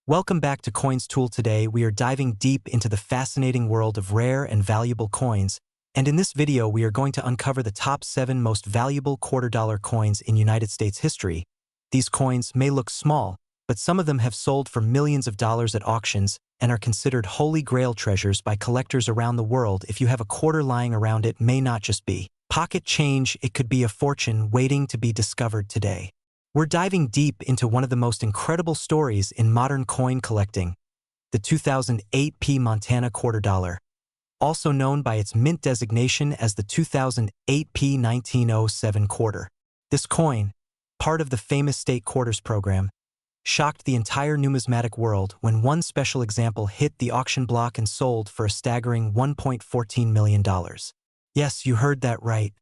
Welcome back to Coins Tool. Today we are diving deep into the fascinating world of rare and valuable coins, and in this video we are going to uncover the top 7 most valuable quarter-dollar coins in United States history. These coins may look small, but some of them have sold for millions of dollars at auctions and are considered holy grail treasures by collectors around the world. If you have a quarter lying around, it may not just be pocket change, it could be a fortune waiting to be discovered today. We're diving deep into one of the most incredible stories in modern coin collecting, the 2008 Montana quarter dollar, also known by its mint designation as the 2008 1907 quarter. This coin, part of the famous state quarters program, shocked the entire numismatic world when one special example hit the auction block and sold for a staggering $1.14 million. Yes, you heard that right.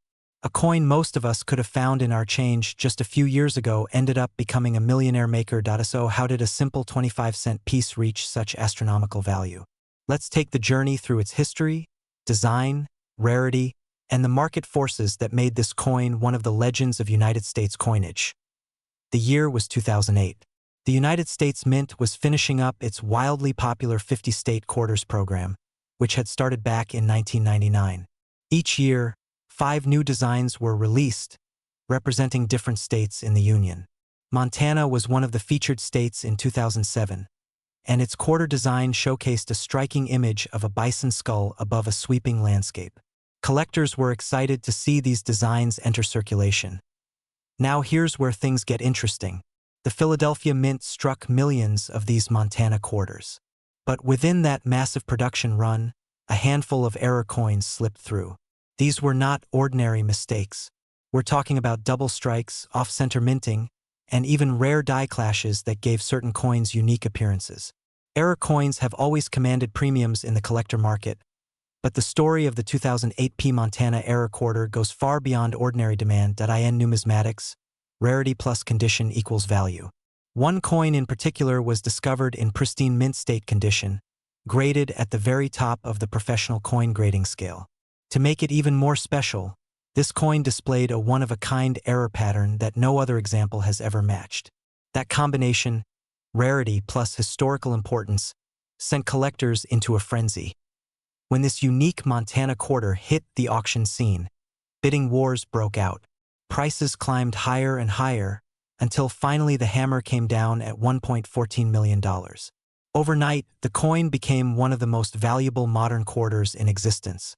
A coin most of us could have found in our change just a few years ago ended up becoming a millionaire maker. So how did a simple 25-cent piece reach such astronomical value? Let's take the journey through its history, design, rarity, and the market forces that made this coin one of the legends of United States coinage. The year was 2008. The United States Mint was finishing up its wildly popular 50-state quarters program, which had started back in 1999. Each year, 5 new designs were released, representing different states in the Union. Montana was one of the featured states in 2007, and its quarter design showcased a striking image of a bison skull above a sweeping landscape. Collectors were excited to see these designs enter circulation. Now here's where things get interesting. The Philadelphia Mint struck millions of these Montana quarters. But within that massive production run, a handful of error coins slipped through. These were not ordinary mistakes. We're talking about double strikes, off-center minting, and even rare die clashes that gave certain coins unique appearances. Error coins have always commanded premiums in the collector market, but the story of the 2008 Montana error quarter goes far beyond ordinary demand. In numismatics, rarity plus condition equals value. One coin in particular was discovered in pristine mint state condition, graded at the very top of the professional coin grading scale. To make it even more special, this coin displayed a one-of-a-kind error pattern that no other example has ever matched. That combination, rarity plus historical importance, sent collectors into a frenzy. When this unique Montana quarter hit the auction scene, bidding wars broke out. Prices climbed higher and higher, until finally the hammer came down at $1.14 million. Overnight, the coin became one of the most valuable modern quarters in existence.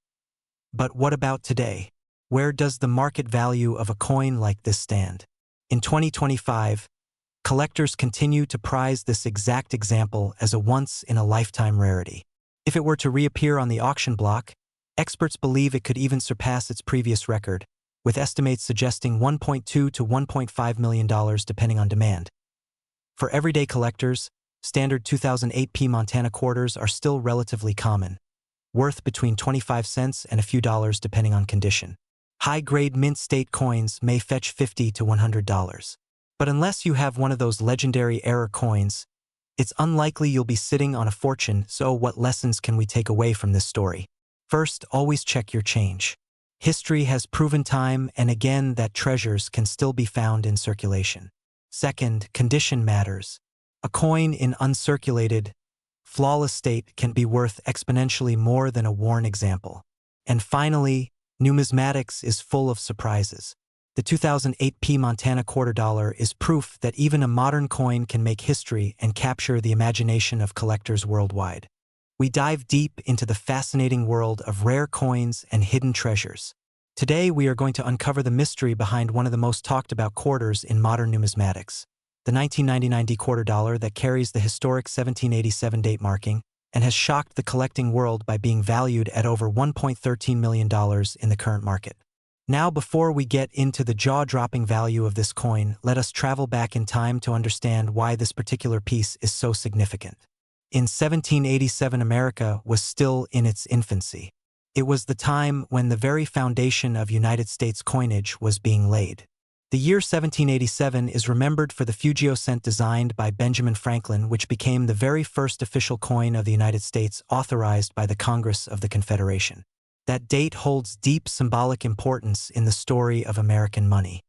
But what about today? Where does the market value of a coin like this stand? In 2025, collectors continue to prize this exact example as a once-in-a-lifetime rarity. If it were to reappear on the auction block, experts believe it could even surpass its previous record, with estimates suggesting $1.2 to $1.5 million depending on demand. For everyday collectors, standard 2008 Montana quarters are still relatively common, worth between 25 cents and a few dollars depending on condition. High-grade mint state coins may fetch $50 to $100. But unless you have one of those legendary error coins, it's unlikely you'll be sitting on a fortune. So what lessons can we take away from this story? First, always check your change. History has proven time and again that treasures can still be found in circulation. Second, condition matters. A coin in uncirculated, flawless state can be worth exponentially more than a worn example. And finally, numismatics is full of surprises. The 2008 Montana quarter dollar is proof that even a modern coin can make history and capture the imagination of collectors worldwide. We dive deep into the fascinating world of rare coins and hidden treasures. Today we are going to uncover the mystery behind one of the most talked about quarters in modern numismatics, the 1999 D quarter dollar that carries the historic 1787 date marking and has shocked the collecting world by being valued at over $1.13 million in the current market. Now, before we get into the jaw-dropping value of this coin, let us travel back in time to understand why this particular piece is so significant. In 1787, America was still in its infancy. It was the time when the very foundation of United States coinage was being laid. The year 1787 is remembered for the Fugio cent designed by Benjamin Franklin, which became the very first official coin of the United States authorized by the Congress of the Confederation. That date holds deep symbolic importance in the story of American money.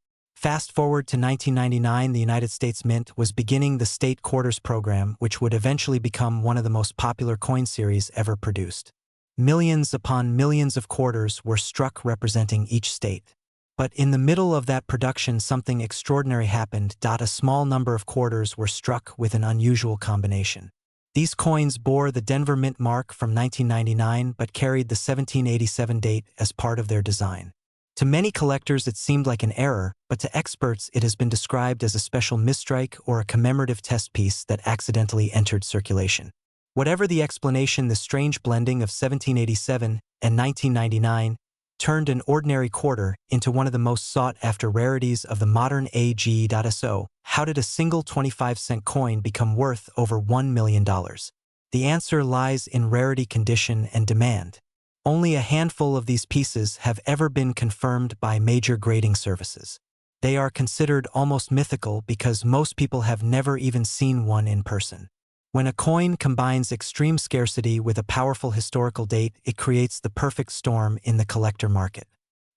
Fast forward to 1999, the United States Mint was beginning the state quarters program, which would eventually become one of the most popular coin series ever produced. Millions upon millions of quarters were struck representing each state. But in the middle of that production, something extraordinary happened. A small number of quarters were struck with an unusual combination. These coins bore the Denver Mint mark from 1999 but carried the 1787 date as part of their design. To many collectors it seemed like an error, but to experts it has been described as a special misstrike or a commemorative test piece that accidentally entered circulation. Whatever the explanation, the strange blending of 1787 and 1999 turned an ordinary quarter into one of the most sought-after rarities of the modern age. So, how did a single 25-cent coin become worth over $1 million? The answer lies in rarity, condition, and demand. Only a handful of these pieces have ever been confirmed by major grading services. They are considered almost mythical because most people have never even seen one in person. When a coin combines extreme scarcity with a powerful historical date, it creates the perfect storm in the collector market.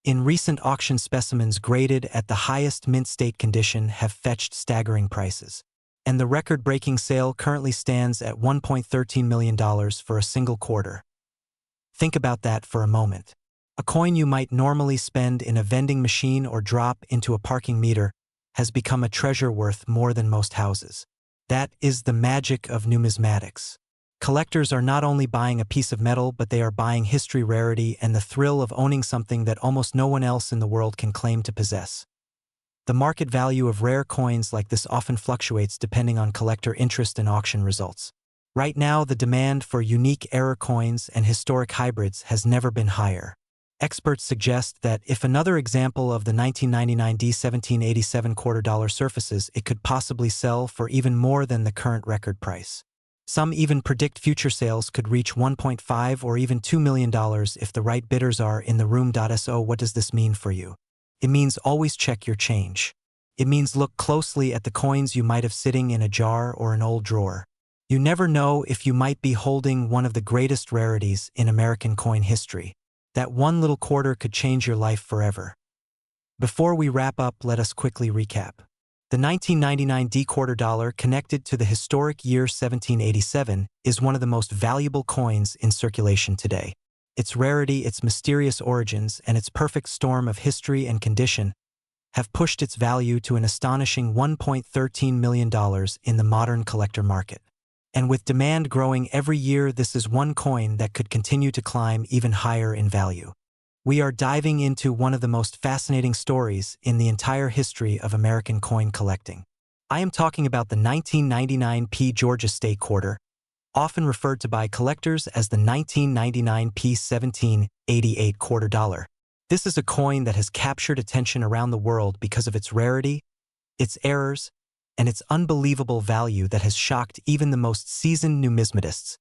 In recent auction, specimens graded at the highest mint state condition have fetched staggering prices. And the record-breaking sale currently stands at $1.13 million for a single quarter. Think about that for a moment. A coin you might normally spend in a vending machine or drop into a parking meter has become a treasure worth more than most houses. That is the magic of numismatics. Collectors are not only buying a piece of metal, but they are buying history, rarity, and the thrill of owning something that almost no one else in the world can claim to possess. The market value of rare coins like this often fluctuates depending on collector interest and auction results. Right now, the demand for unique error coins and historic hybrids has never been higher. Experts suggest that if another example of the 1999 1787 $2 surfaces, it could possibly sell for even more than the current record price. Some even predict future sales could reach $1.5 or even $2 million if the right bidders are in the room. So what does this mean for you? It means always check your change. It means look closely at the coins you might have sitting in a jar or an old drawer. You never know if you might be holding one of the greatest rarities in American coin history. That one little quarter could change your life forever. Before we wrap up, let us quickly recap. The 1999 quarter dollar, connected to the historic year 1787, is one of the most valuable coins in circulation today. Its rarity, its mysterious origins, and its perfect storm of history and condition have pushed its value to an astonishing $1.13 million in the modern collector market. And with demand growing every year, this is one coin that could continue to climb even higher in value. We are diving into one of the most fascinating stories in the entire history of American coin collecting. I am talking about the 1999 Georgia State Quarter, often referred to by collectors as the 1999 1788 quarter dollar. This is a coin that has captured attention around the world because of its rarity, its errors, and its unbelievable value that has shocked even the most seasoned numismatists.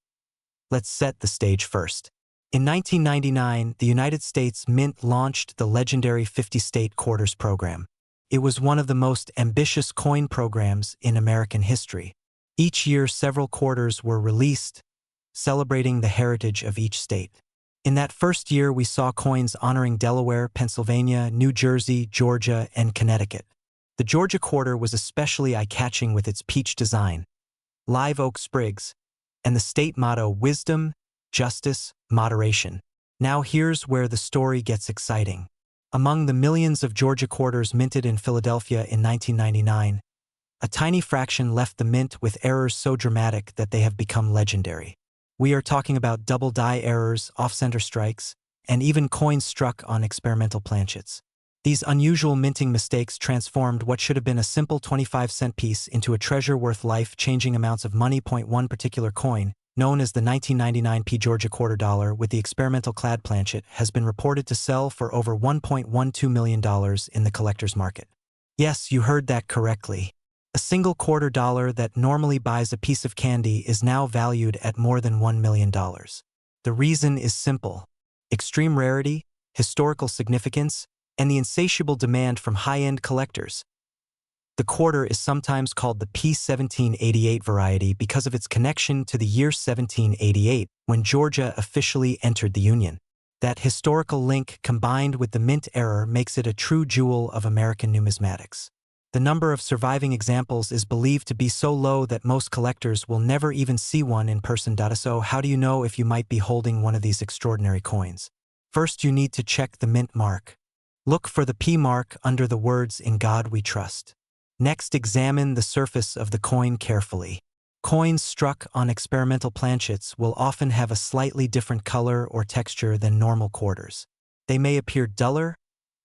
Let's set the stage first. In 1999, the United States Mint launched the legendary 50-state quarters program. It was one of the most ambitious coin programs in American history. Each year, several quarters were released, celebrating the heritage of each state. In that first year, we saw coins honoring Delaware, Pennsylvania, New Jersey, Georgia, and Connecticut. The Georgia quarter was especially eye-catching with its peach design, live oak sprigs, and the state motto, wisdom, justice, moderation. Now here's where the story gets exciting. Among the millions of Georgia quarters minted in Philadelphia in 1999, a tiny fraction left the mint with errors so dramatic that they have become legendary. We are talking about double die errors, off-center strikes, and even coins struck on experimental planchets. These unusual minting mistakes transformed what should have been a simple 25-cent piece into a treasure worth life-changing amounts of money. One particular coin, known as the 1999 Georgia quarter dollar with the experimental clad planchet, has been reported to sell for over $1.12 million in the collector's market. Yes, you heard that correctly. A single quarter dollar that normally buys a piece of candy is now valued at more than $1 million. The reason is simple: extreme rarity, historical significance, and the insatiable demand from high-end collectors. The quarter is sometimes called the P1788 variety because of its connection to the year 1788, when Georgia officially entered the Union. That historical link combined with the mint error makes it a true jewel of American numismatics. The number of surviving examples is believed to be so low that most collectors will never even see one in person. So how do you know if you might be holding one of these extraordinary coins? First, you need to check the mint mark. Look for the P mark under the words "In God We Trust." Next, examine the surface of the coin carefully. Coins struck on experimental planchets will often have a slightly different color or texture than normal quarters. They may appear duller,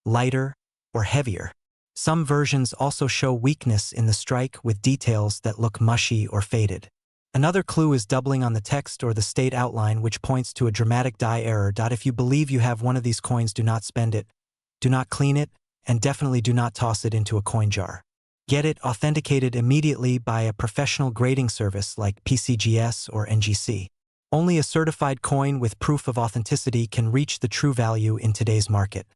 lighter, or heavier. Some versions also show weakness in the strike with details that look mushy or faded. Another clue is doubling on the text or the state outline, which points to a dramatic die error. If you believe you have one of these coins, do not spend it, do not clean it, and definitely do not toss it into a coin jar. Get it authenticated immediately by a professional grading service like PCGS or NGC. Only a certified coin with proof of authenticity can reach the true value in today's market.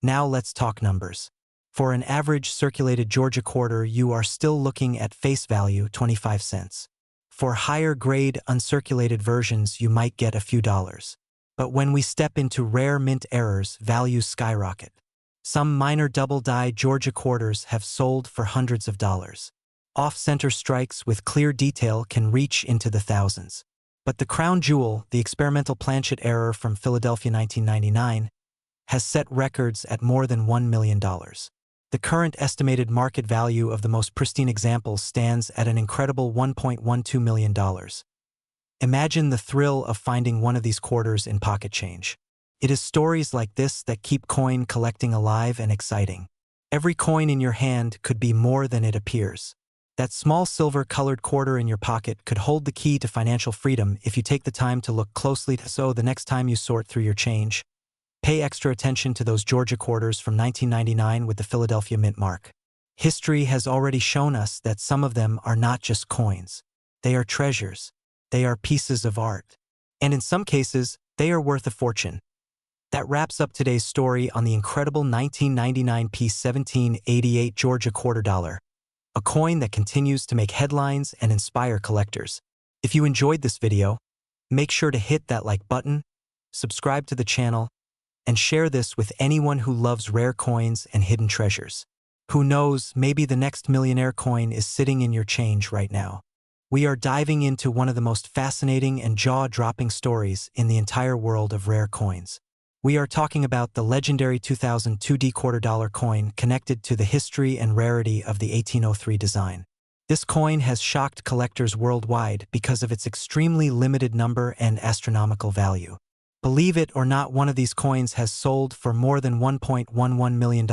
Now let's talk numbers. For an average circulated Georgia quarter, you are still looking at face value 25 cents. For higher grade uncirculated versions, you might get a few dollars. But when we step into rare mint errors, values skyrocket. Some minor double-die Georgia quarters have sold for hundreds of dollars. Off-center strikes with clear detail can reach into the thousands. But the crown jewel, the experimental planchet error from Philadelphia 1999, has set records at more than $1 million. The current estimated market value of the most pristine examples stands at an incredible $1.12 million. Imagine the thrill of finding one of these quarters in pocket change. It is stories like this that keep coin collecting alive and exciting. Every coin in your hand could be more than it appears. That small silver-colored quarter in your pocket could hold the key to financial freedom if you take the time to look closely. So the next time you sort through your change, pay extra attention to those Georgia quarters from 1999 with the Philadelphia mint mark. History has already shown us that some of them are not just coins. They are treasures. They are pieces of art. And in some cases, they are worth a fortune. That wraps up today's story on the incredible 1999 piece 1788 Georgia quarter dollar, a coin that continues to make headlines and inspire collectors. If you enjoyed this video, make sure to hit that like button, subscribe to the channel, and share this with anyone who loves rare coins and hidden treasures. Who knows, maybe the next millionaire coin is sitting in your change right now. We are diving into one of the most fascinating and jaw-dropping stories in the entire world of rare coins. We are talking about the legendary 2002 quarter dollar coin connected to the history and rarity of the 1803 design. This coin has shocked collectors worldwide because of its extremely limited number and astronomical value. Believe it or not, one of these coins has sold for more than $1.11 million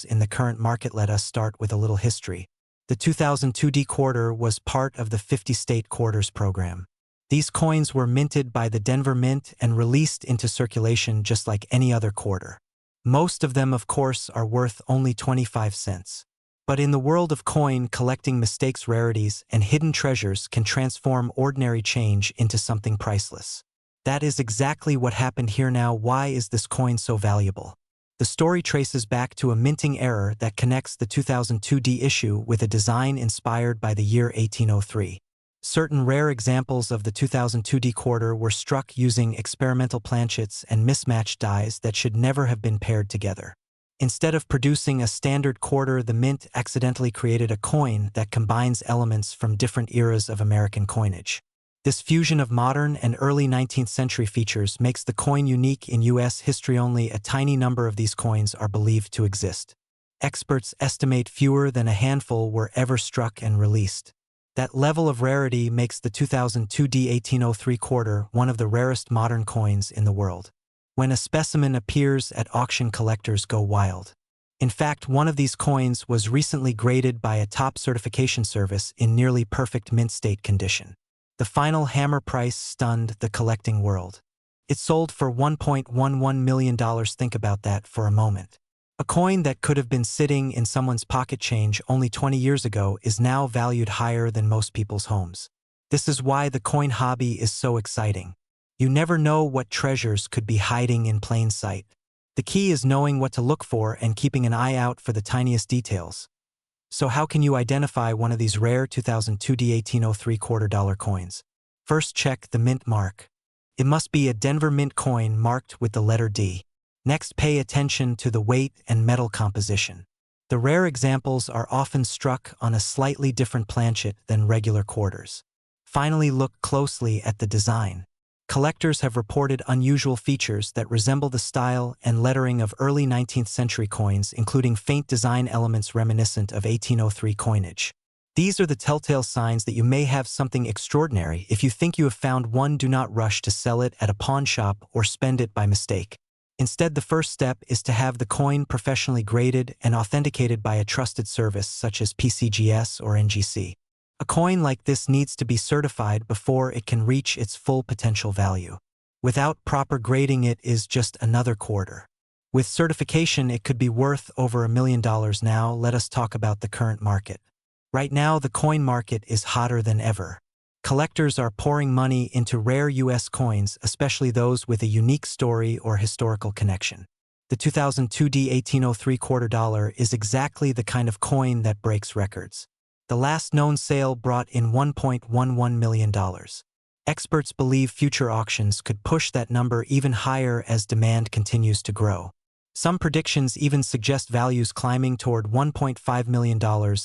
in the current market. Let us start with a little history. The 2002 quarter was part of the 50-state quarters program. These coins were minted by the Denver Mint and released into circulation just like any other quarter. Most of them, of course, are worth only 25 cents. But in the world of coin collecting, mistakes, rarities, and hidden treasures can transform ordinary change into something priceless. That is exactly what happened here. Now, why is this coin so valuable? The story traces back to a minting error that connects the 2002 issue with a design inspired by the year 1803. Certain rare examples of the 2002 quarter were struck using experimental planchets and mismatched dies that should never have been paired together. Instead of producing a standard quarter, the mint accidentally created a coin that combines elements from different eras of American coinage. This fusion of modern and early 19th century features makes the coin unique in U.S. history. Only a tiny number of these coins are believed to exist. Experts estimate fewer than a handful were ever struck and released. That level of rarity makes the 2002 1803 quarter one of the rarest modern coins in the world. When a specimen appears at auction, collectors go wild. In fact, one of these coins was recently graded by a top certification service in nearly perfect mint state condition. The final hammer price stunned the collecting world. It sold for $1.11 million. Think about that for a moment. A coin that could have been sitting in someone's pocket change only 20 years ago is now valued higher than most people's homes. This is why the coin hobby is so exciting. You never know what treasures could be hiding in plain sight. The key is knowing what to look for and keeping an eye out for the tiniest details. So how can you identify one of these rare 2002 1803 quarter dollar coins? First, check the mint mark. It must be a Denver Mint coin marked with the letter D. Next, pay attention to the weight and metal composition. The rare examples are often struck on a slightly different planchet than regular quarters. Finally, look closely at the design. Collectors have reported unusual features that resemble the style and lettering of early 19th century coins, including faint design elements reminiscent of 1803 coinage. These are the telltale signs that you may have something extraordinary. If you think you have found one, do not rush to sell it at a pawn shop or spend it by mistake. Instead, the first step is to have the coin professionally graded and authenticated by a trusted service such as PCGS or NGC. A coin like this needs to be certified before it can reach its full potential value. Without proper grading, it is just another quarter. With certification, it could be worth over $1 million. Now, let us talk about the current market. Right now, the coin market is hotter than ever. Collectors are pouring money into rare U.S. coins, especially those with a unique story or historical connection. The 2002 D1803 quarter dollar is exactly the kind of coin that breaks records. The last known sale brought in $1.11 million. Experts believe future auctions could push that number even higher as demand continues to grow. Some predictions even suggest values climbing toward $1.5 million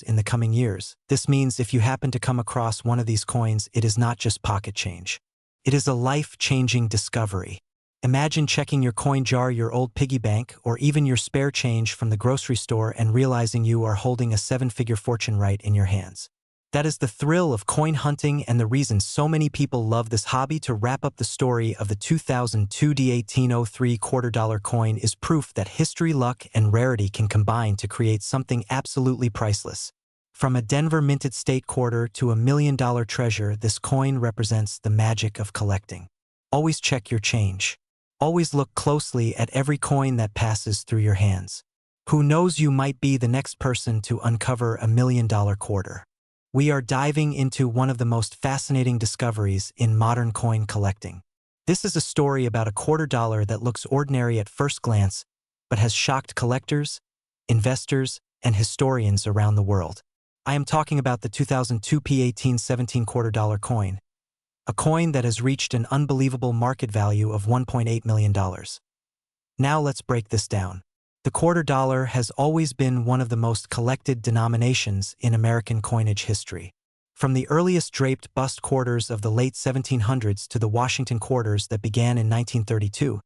in the coming years. This means if you happen to come across one of these coins, it is not just pocket change. It is a life-changing discovery. Imagine checking your coin jar, your old piggy bank, or even your spare change from the grocery store and realizing you are holding a seven-figure fortune right in your hands. That is the thrill of coin hunting and the reason so many people love this hobby. To wrap up the story of the 2002 D1803 quarter dollar coin is proof that history, luck, and rarity can combine to create something absolutely priceless. From a Denver minted state quarter to $1 million treasure, this coin represents the magic of collecting. Always check your change. Always look closely at every coin that passes through your hands. Who knows, you might be the next person to uncover $1 million quarter. We are diving into one of the most fascinating discoveries in modern coin collecting. This is a story about a quarter dollar that looks ordinary at first glance, but has shocked collectors, investors, and historians around the world. I am talking about the 2002 P1817 quarter dollar coin, a coin that has reached an unbelievable market value of $1.8 million. Now let's break this down. The quarter dollar has always been one of the most collected denominations in American coinage history. From the earliest draped bust quarters of the late 1700s to the Washington quarters that began in 1932,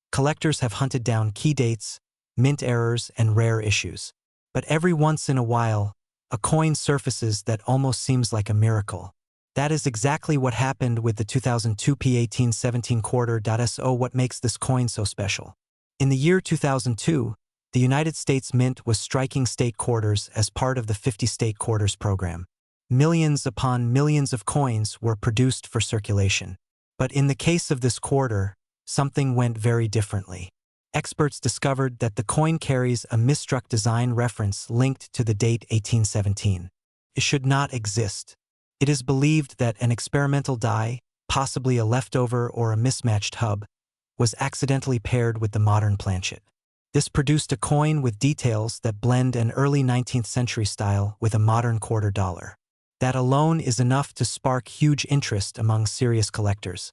collectors have hunted down key dates, mint errors, and rare issues. But every once in a while, a coin surfaces that almost seems like a miracle. That is exactly what happened with the 2002 P1817 quarter. So what makes this coin so special? In the year 2002, the United States Mint was striking state quarters as part of the 50 state quarters program. Millions upon millions of coins were produced for circulation. But in the case of this quarter, something went very differently. Experts discovered that the coin carries a misstruck design reference linked to the date 1817. It should not exist. It is believed that an experimental die, possibly a leftover or a mismatched hub, was accidentally paired with the modern planchet. This produced a coin with details that blend an early 19th century style with a modern quarter dollar. That alone is enough to spark huge interest among serious collectors.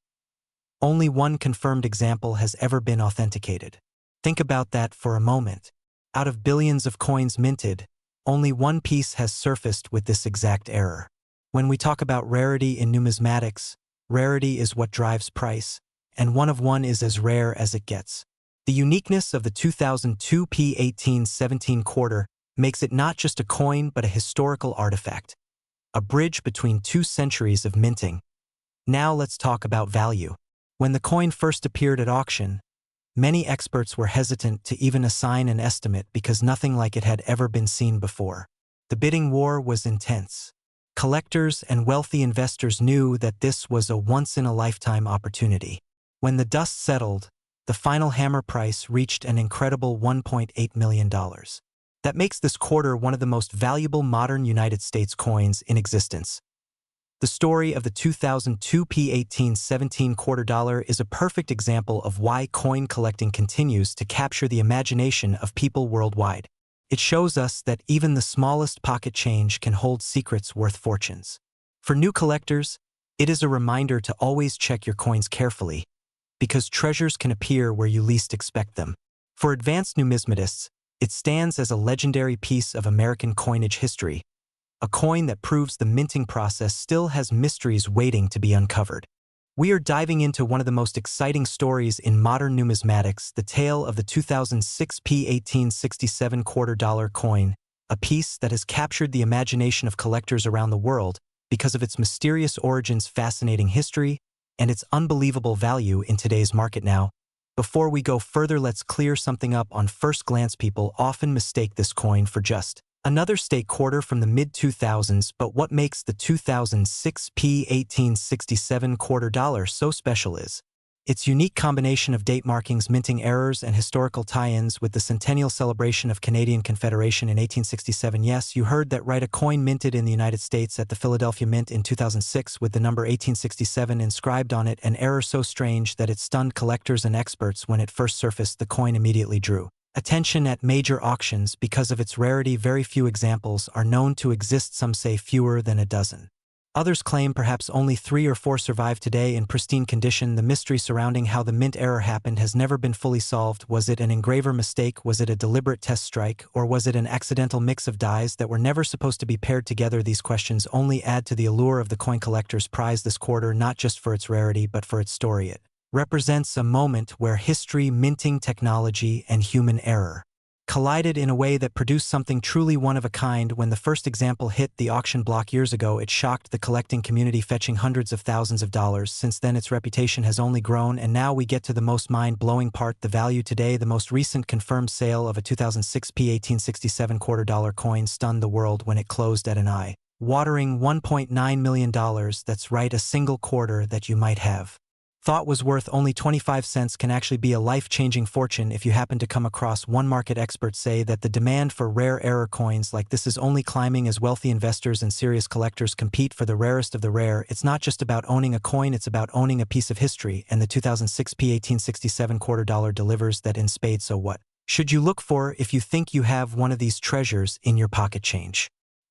Only one confirmed example has ever been authenticated. Think about that for a moment. Out of billions of coins minted, only one piece has surfaced with this exact error. When we talk about rarity in numismatics, rarity is what drives price, and one of one is as rare as it gets. The uniqueness of the 2002 P1817 quarter makes it not just a coin but a historical artifact, a bridge between 2 centuries of minting. Now let's talk about value. When the coin first appeared at auction, many experts were hesitant to even assign an estimate because nothing like it had ever been seen before. The bidding war was intense. Collectors and wealthy investors knew that this was a once-in-a-lifetime opportunity. When the dust settled, the final hammer price reached an incredible $1.8 million. That makes this quarter one of the most valuable modern United States coins in existence. The story of the 2002 P1817 quarter dollar is a perfect example of why coin collecting continues to capture the imagination of people worldwide. It shows us that even the smallest pocket change can hold secrets worth fortunes. For new collectors, it is a reminder to always check your coins carefully, because treasures can appear where you least expect them. For advanced numismatists, it stands as a legendary piece of American coinage history, a coin that proves the minting process still has mysteries waiting to be uncovered. We are diving into one of the most exciting stories in modern numismatics, the tale of the 2006 P1867 $2 coin, a piece that has captured the imagination of collectors around the world because of its mysterious origins, fascinating history, and its unbelievable value in today's market now. Before we go further, let's clear something up. On first glance, people often mistake this coin for just another state quarter from the mid-2000s, but what makes the 2006 P1867 $2 so special is its unique combination of date markings, minting errors, and historical tie-ins with the centennial celebration of Canadian Confederation in 1867. Yes, you heard that right, a coin minted in the United States at the Philadelphia Mint in 2006 with the number 1867 inscribed on it, an error so strange that it stunned collectors and experts when it first surfaced. The coin immediately drew attention at major auctions because of its rarity. Very few examples are known to exist, some say fewer than a dozen. Others claim perhaps only 3 or 4 survive today in pristine condition. The mystery surrounding how the mint error happened has never been fully solved. Was it an engraver mistake? Was it a deliberate test strike? Or was it an accidental mix of dies that were never supposed to be paired together? These questions only add to the allure of the coin. Collectors prize this quarter not just for its rarity but for its story. It represents a moment where history, minting technology, and human error collided in a way that produced something truly one of a kind. When the first example hit the auction block years ago, it shocked the collecting community, fetching hundreds of thousands of dollars. Since then, its reputation has only grown, and now we get to the most mind-blowing part, the value today. The most recent confirmed sale of a 2006 P1867 $2 coin stunned the world when it closed at an eye-watering $1.9 million. That's right, a single quarter that you might have thought was worth only 25 cents can actually be a life-changing fortune if you happen to come across one. Market experts say that the demand for rare error coins like this is only climbing as wealthy investors and serious collectors compete for the rarest of the rare. It's not just about owning a coin, it's about owning a piece of history, and the 2006 P1867 $2 delivers that in spades. So what should you look for if you think you have one of these treasures in your pocket change?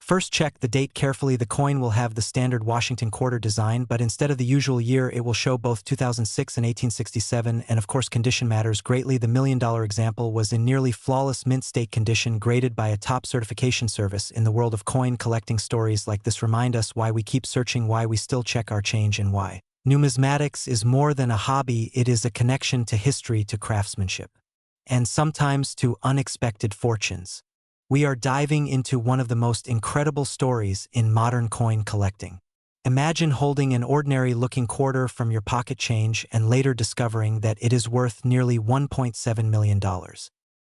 First, check the date carefully. The coin will have the standard Washington quarter design, but instead of the usual year, it will show both 2006 and 1867, and of course condition matters greatly. The $1 million example was in nearly flawless mint state condition, graded by a top certification service. In the world of coin collecting, stories like this remind us why we keep searching, why we still check our change, and why numismatics is more than a hobby. It is a connection to history, to craftsmanship, and sometimes to unexpected fortunes. We are diving into one of the most incredible stories in modern coin collecting. Imagine holding an ordinary-looking quarter from your pocket change and later discovering that it is worth nearly $1.7 million.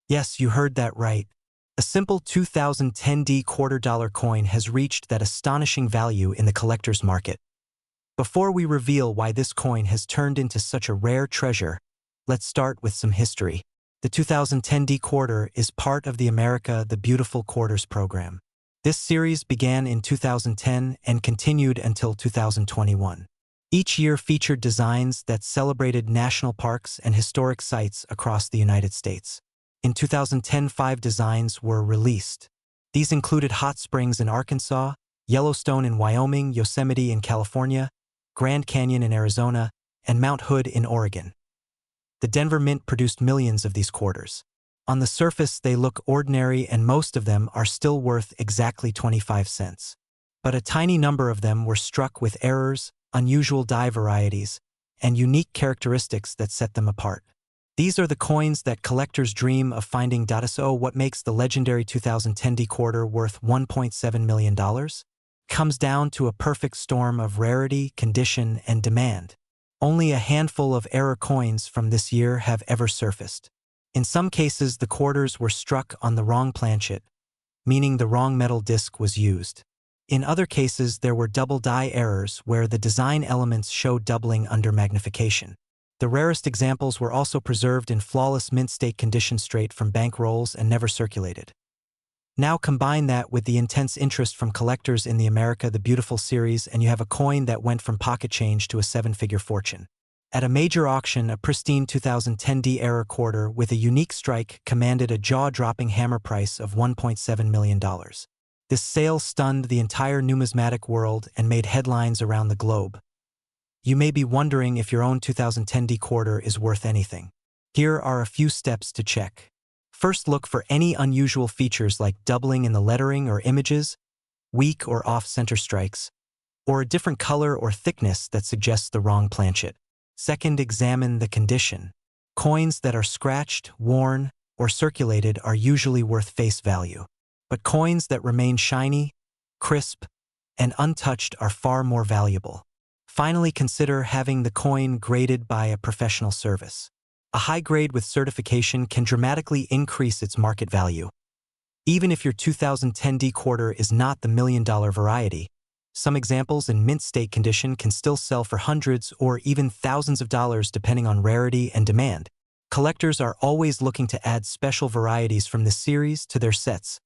Yes, you heard that right. A simple 2010 $2 coin has reached that astonishing value in the collector's market. Before we reveal why this coin has turned into such a rare treasure, let's start with some history. The 2010 $2 is part of the America the Beautiful Quarters program. This series began in 2010 and continued until 2021. Each year featured designs that celebrated national parks and historic sites across the United States. In 2010, 5 designs were released. These included Hot Springs in Arkansas, Yellowstone in Wyoming, Yosemite in California, Grand Canyon in Arizona, and Mount Hood in Oregon. The Denver Mint produced millions of these quarters. On the surface, they look ordinary, and most of them are still worth exactly 25 cents. But a tiny number of them were struck with errors, unusual die varieties, and unique characteristics that set them apart. These are the coins that collectors dream of finding. So what makes the legendary 2010 $2 worth $1.7 million? Comes down to a perfect storm of rarity, condition, and demand. Only a handful of error coins from this year have ever surfaced. In some cases, the quarters were struck on the wrong planchet, meaning the wrong metal disc was used. In other cases, there were double die errors where the design elements showed doubling under magnification. The rarest examples were also preserved in flawless mint state condition, straight from bank rolls and never circulated. Now combine that with the intense interest from collectors in the America the Beautiful series, and you have a coin that went from pocket change to a 7-figure fortune. At a major auction, a pristine 2010 error quarter with a unique strike commanded a jaw-dropping hammer price of $1.7 million. This sale stunned the entire numismatic world and made headlines around the globe. You may be wondering if your own 2010 quarter is worth anything. Here are a few steps to check. First, look for any unusual features like doubling in the lettering or images, weak or off-center strikes, or a different color or thickness that suggests the wrong planchet. Second, examine the condition. Coins that are scratched, worn, or circulated are usually worth face value, but coins that remain shiny, crisp, and untouched are far more valuable. Finally, consider having the coin graded by a professional service. A high grade with certification can dramatically increase its market value. Even if your 2010 quarter is not the million-dollar variety, some examples in mint state condition can still sell for hundreds or even thousands of dollars depending on rarity and demand. Collectors are always looking to add special varieties from this series to their sets.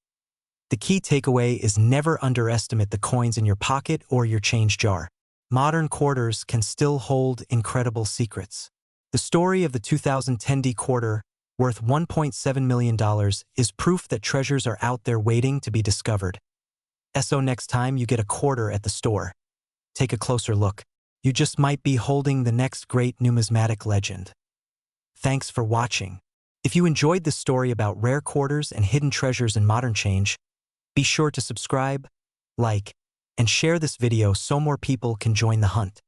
The key takeaway is never underestimate the coins in your pocket or your change jar. Modern quarters can still hold incredible secrets. The story of the 2010 quarter, worth $1.7 million, is proof that treasures are out there waiting to be discovered. So next time you get a quarter at the store, take a closer look. You just might be holding the next great numismatic legend. Thanks for watching. If you enjoyed this story about rare quarters and hidden treasures in modern change, be sure to subscribe, like, and share this video so more people can join the hunt.